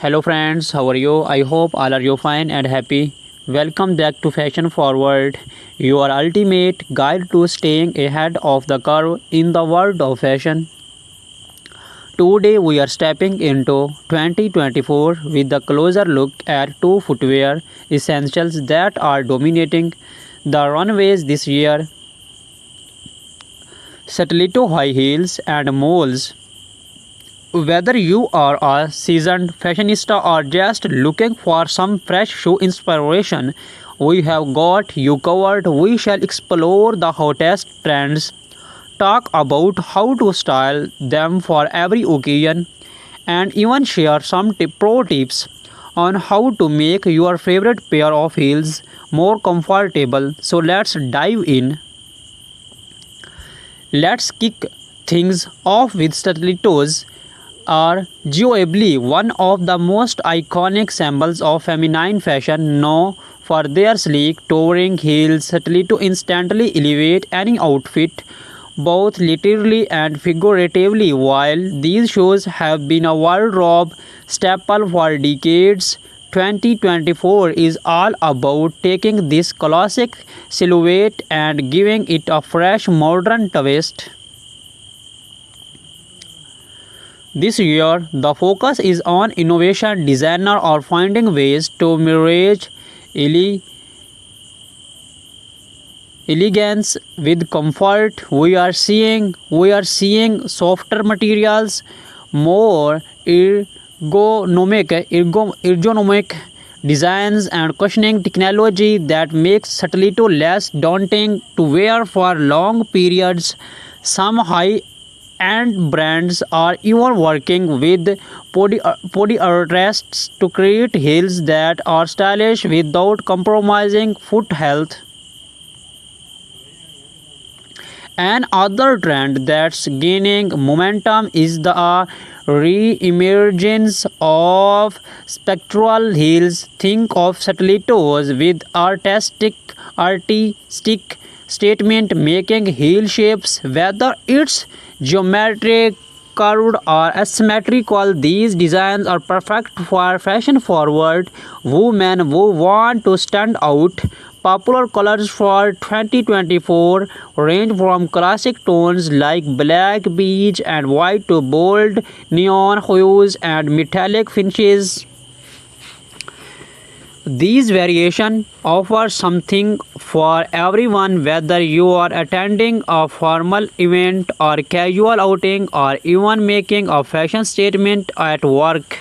Hello friends, how are you? I hope all are you fine and happy. Welcome back to Fashion Forward, your ultimate guide to staying ahead of the curve in the world of fashion. Today we are stepping into 2024 with a closer look at two footwear essentials that are dominating the runways this year: stiletto high heels and moles. Whether you are a seasoned fashionista or just looking for some fresh shoe inspiration, we have got you covered. We shall explore the hottest trends, talk about how to style them for every occasion, and even share some pro tips on how to make your favorite pair of heels more comfortable. So let's dive in. Let's kick things off with stilettos are arguably one of the most iconic symbols of feminine fashion, known for their sleek, towering heels. Stiletto instantly elevate any outfit, both literally and figuratively. While these shoes have been a wardrobe staple for decades, 2024 is all about taking this classic silhouette and giving it a fresh modern twist. This year, the focus is on innovation, designer or finding ways to merge ele- elegance with comfort. We are seeing softer materials, more ergonomic designs, and cushioning technology that makes stiletto less daunting to wear for long periods. Some high and brands are even working with podiatrists to create heels that are stylish without compromising foot health. Another trend that's gaining momentum is the re-emergence of spectral heels. Think of stilettos with artistic statement making heel shapes, whether it's geometric, curved, or asymmetrical. These designs are perfect for fashion forward women who want to stand out. Popular colors for 2024 range from classic tones like black, beige, and white to bold neon hues and metallic finishes. These variations offer something for everyone, whether you are attending a formal event or casual outing or even making a fashion statement at work.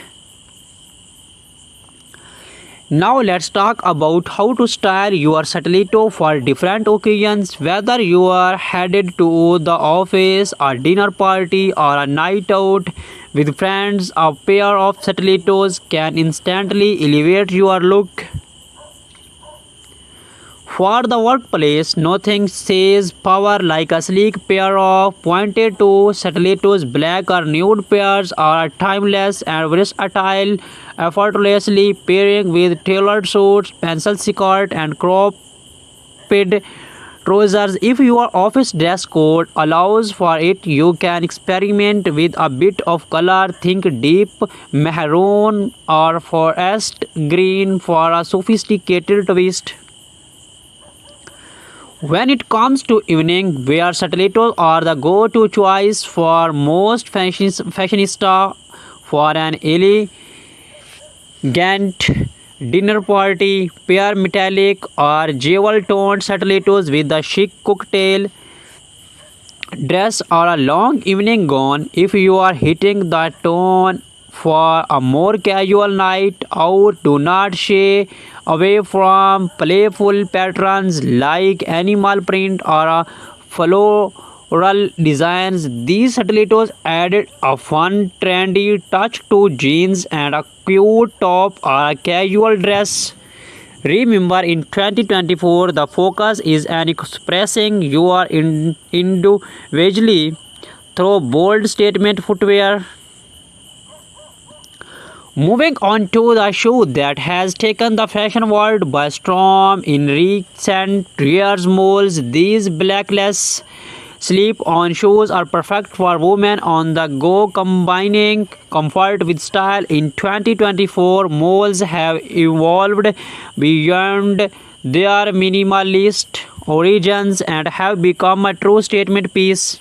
Now let's talk about how to style your stiletto for different occasions. Whether you are headed to the office, a dinner party, or a night out with friends, a pair of stilettos can instantly elevate your look. For the workplace, nothing says power like a sleek pair of pointed toe stilettos. Black or nude pairs are timeless and versatile, effortlessly pairing with tailored suits, pencil skirt, and cropped trousers. If your office dress code allows for it, you can experiment with a bit of color. Think deep maroon or forest green for a sophisticated twist. When it comes to evening wear, stilettos are the go-to choice for most fashionista for an elegant dinner party. Pair metallic or jewel-toned stilettos with a chic cocktail dress or a long evening gown. If you are hitting the tone for a more casual night out, do not shy away from playful patterns like animal print or a floral designs. These stilettos added a fun, trendy touch to jeans and a cute top or a casual dress. Remember, in 2024, the focus is on expressing your individually through bold statement footwear. Moving on to the shoe that has taken the fashion world by storm in recent years, moles. These blackless slip-on shoes are perfect for women on the go, combining comfort with style. In 2024, malls have evolved beyond their minimalist origins and have become a true statement piece.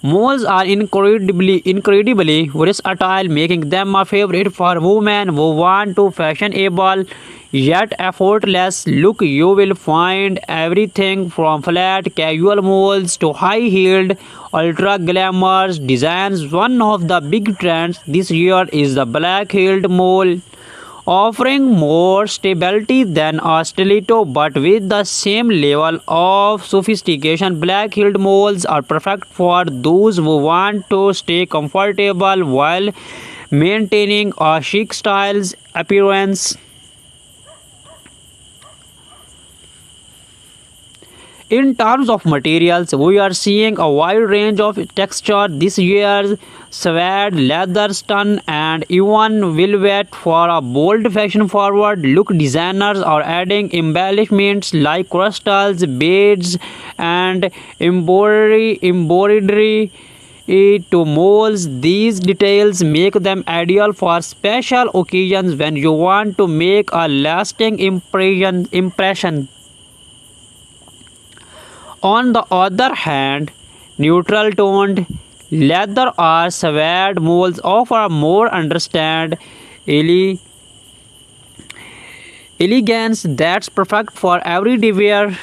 Malls are incredibly versatile, making them a favorite for women who want to fashionable yet effortless look. You will find everything from flat casual malls to high-heeled ultra glamorous designs. One of the big trends this year is the black-heeled mall, offering more stability than a stiletto but with the same level of sophistication. Black-heeled malls are perfect for those who want to stay comfortable while maintaining a chic styles appearance. In terms of materials, we are seeing a wide range of texture this year: suede, leather, stun, and even velvet for a bold fashion-forward look. Designers are adding embellishments like crystals, beads, and embroidery to molds. These details make them ideal for special occasions when you want to make a lasting impression. On the other hand, neutral toned leather or suede molds offer a more understand elegance that's perfect for everyday wear.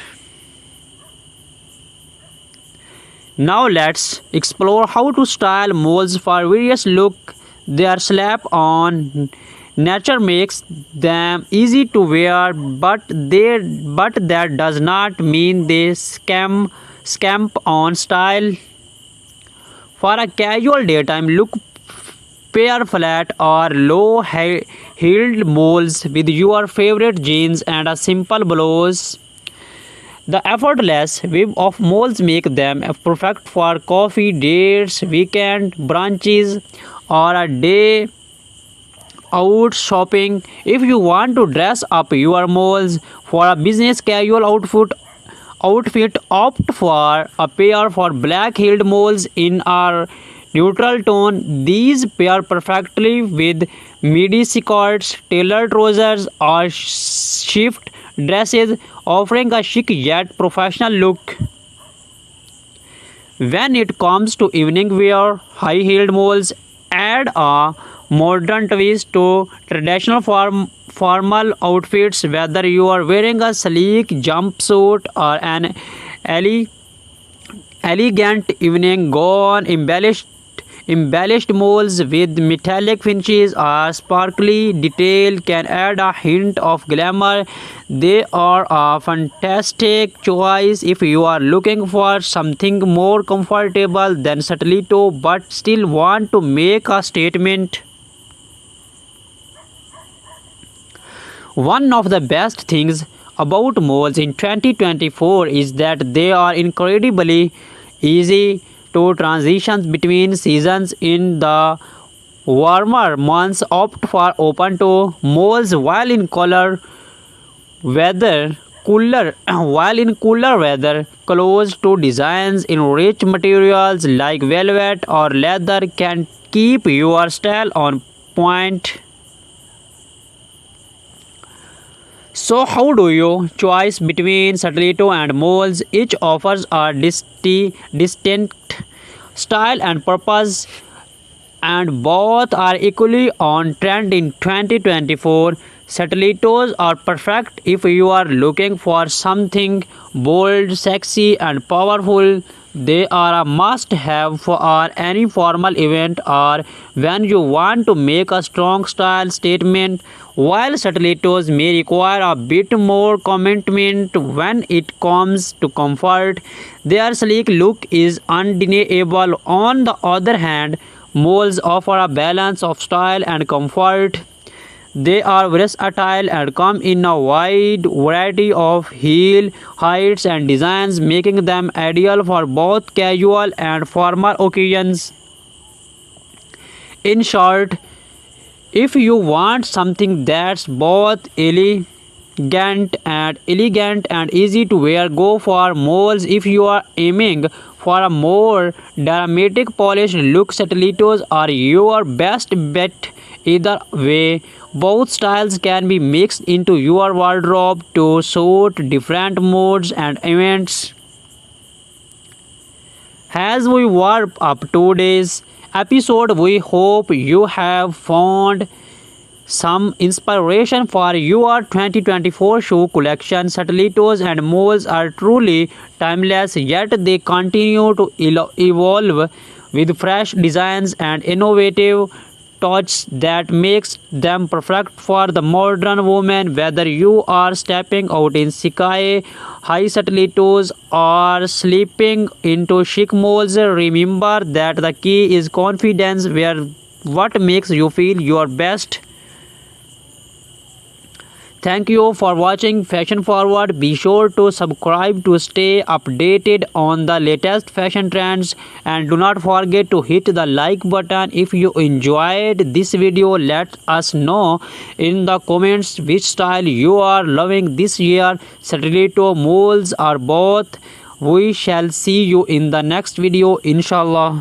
Now let's explore how to style molds for various look. Their slap on nature makes them easy to wear, but that does not mean they scamp on style. For a casual daytime look, pair flat or low-heeled molds with your favorite jeans and a simple blouse. The effortless web of molds make them perfect for coffee dates, weekend brunches, or a day out shopping. If you want to dress up your molds for a business casual outfit, opt for a pair for black-heeled molds in a neutral tone. These pair perfectly with midi skirts, tailored trousers, or shift dresses, offering a chic yet professional look. When it comes to evening wear, high-heeled molds add a modern twist to traditional formal outfits. Whether you are wearing a sleek jumpsuit or an elegant evening gown, embellished molds with metallic finishes or sparkly detail can add a hint of glamour. They are a fantastic choice if you are looking for something more comfortable than stiletto but still want to make a statement. One of the best things about malls in 2024 is that they are incredibly easy to transition between seasons. In the warmer months, opt for open toe malls, while in cooler weather, close to designs in rich materials like velvet or leather can keep your style on point. So how do you choose between stiletto and molds? Each offers a distinct style and purpose, and both are equally on trend in 2024. Stilettos are perfect if you are looking for something bold, sexy, and powerful. They are a must-have for any formal event or when you want to make a strong style statement. While stilettos may require a bit more commitment when it comes to comfort, their sleek look is undeniable. On the other hand, molds offer a balance of style and comfort. They are versatile and come in a wide variety of heel heights and designs, making them ideal for both casual and formal occasions. In short, if you want something that's both and elegant and easy to wear. Go for moles if you are aiming for a more dramatic polished look. Stilettos are your best bet. Either way, both styles can be mixed into your wardrobe to suit different moods and events. As we wrap up today's episode, we hope you have found some inspiration for your 2024 shoe collection. Stilettos and moles are truly timeless, yet they continue to evolve with fresh designs and innovative touch that makes them perfect for the modern woman. Whether you are stepping out in sky high stilettos or slipping into chic moles, remember that the key is confidence. Wear what makes you feel your best. Thank you for watching Fashion Forward. Be sure to subscribe to stay updated on the latest fashion trends, and do not forget to hit the like button if you enjoyed this video. Let us know in the comments which style you are loving this year, stiletto, moles or both. We shall see you in the next video, inshallah.